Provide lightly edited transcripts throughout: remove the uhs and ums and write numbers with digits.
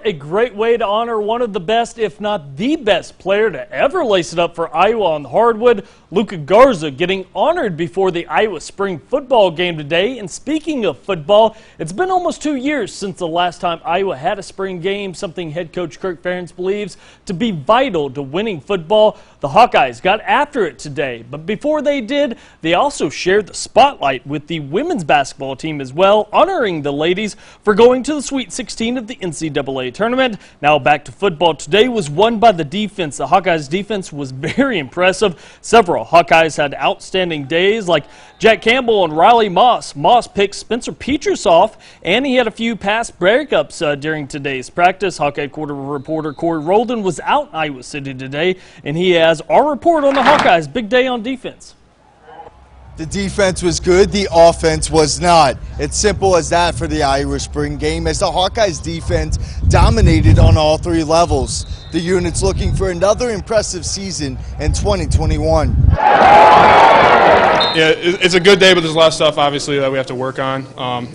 a great way to honor one of the best, if not the best player to ever lace it up for Iowa on the hardwood. Luka Garza getting honored before the Iowa spring football game today. And speaking of football, it's been almost 2 years since the last time Iowa had a spring game, something head coach Kirk Ferentz believes to be vital to winning football. The Hawkeyes got after it today, but before they did, they also shared the spotlight with the women's basketball team as well, honoring the ladies for going to the Sweet 16 of the NCAA tournament. Now back to football. Today was won by the defense. The Hawkeyes defense was very impressive. Several Hawkeyes had outstanding days, like Jack Campbell and Riley Moss. Moss picked Spencer Petrus off, and he had a few pass breakups during today's practice. Hawkeye quarter reporter Corey Roldan was out in Iowa City today, and he has our report on the Hawkeyes' big day on defense. The defense was good, the offense was not. It's simple as that for the Iowa spring game, as the Hawkeyes defense dominated on all three levels. The unit's looking for another impressive season in 2021. Yeah, it's a good day, but there's a lot of stuff obviously that we have to work on,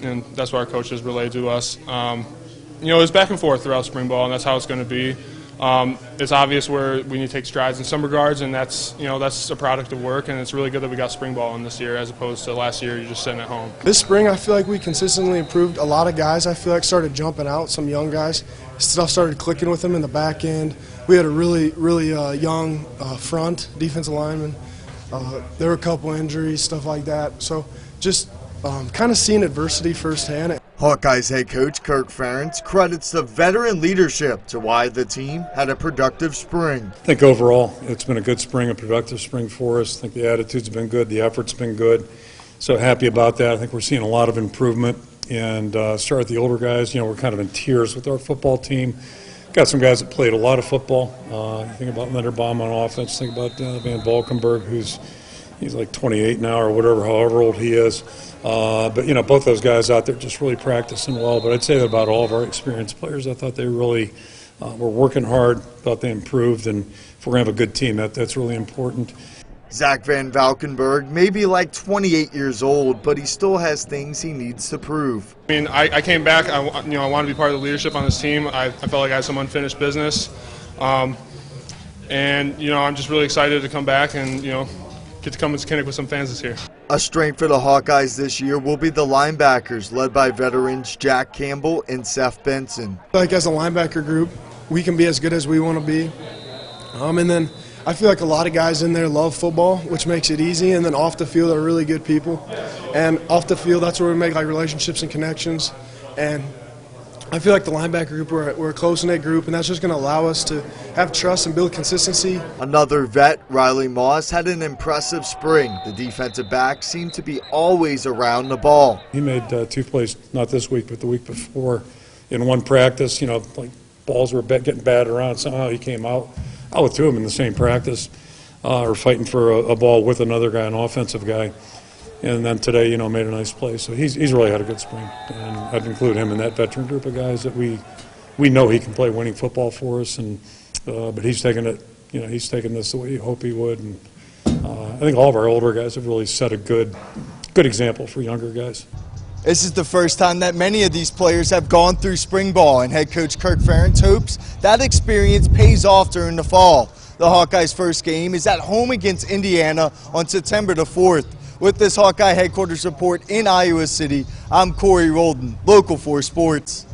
and that's what our coaches relayed to us. It's back and forth throughout spring ball, and that's how it's going to be. It's obvious where we need to take strides in some regards, and that's a product of work, and it's really good that we got spring ball in this year as opposed to last year you're just sitting at home. This spring I feel like we consistently improved. A lot of guys I feel like started jumping out, some young guys. Stuff started clicking with them in the back end. We had a really young front defensive lineman. There were a couple injuries, stuff like that. So just kind of seeing adversity firsthand. Hawkeyes head coach Kirk Ferentz credits the veteran leadership to why the team had a productive spring. I think overall it's been a good spring, a productive spring for us. I think the attitude's been good, the effort's been good. So happy about that. I think we're seeing a lot of improvement. And start with the older guys. We're kind of in tiers with our football team. Got some guys that played a lot of football. You think about Linderbaum on offense. Think about Van Valkenburg, he's like 28 now or whatever, however old he is. But both those guys out there just really practicing well. But I'd say that about all of our experienced players. I thought they really were working hard. Thought they improved, and if we're gonna have a good team, that's really important. Zach Van Valkenburg may be like 28 years old, but he still has things he needs to prove. I mean, I came back. I wanted to be part of the leadership on this team. I felt like I had some unfinished business, and I'm just really excited to come back and get to come and connect with some fans this year. A strength for the Hawkeyes this year will be the linebackers, led by veterans Jack Campbell and Seth Benson. Like as a linebacker group, we can be as good as we want to be, and then I feel like a lot of guys in there love football, which makes it easy, and then off the field are really good people. And off the field, that's where we make like relationships and connections. And I feel like the linebacker group, we're a close-knit group, and that's just going to allow us to have trust and build consistency. Another vet, Riley Moss, had an impressive spring. The defensive back seemed to be always around the ball. He made 2 plays, not this week, but the week before, in one practice. Like balls were getting batted around. Somehow he came out with 2 of them in the same practice, or fighting for a ball with another guy, an offensive guy. And then today, made a nice play. So he's really had a good spring. And I'd include him in that veteran group of guys that we know he can play winning football for us. And but he's taking it, he's taking this the way you hope he would. And I think all of our older guys have really set a good example for younger guys. This is the first time that many of these players have gone through spring ball, and head coach Kirk Ferentz hopes that experience pays off during the fall. The Hawkeyes' first game is at home against Indiana on September the 4th. With this Hawkeye headquarters report in Iowa City, I'm Corey Roldan, Local 4 Sports.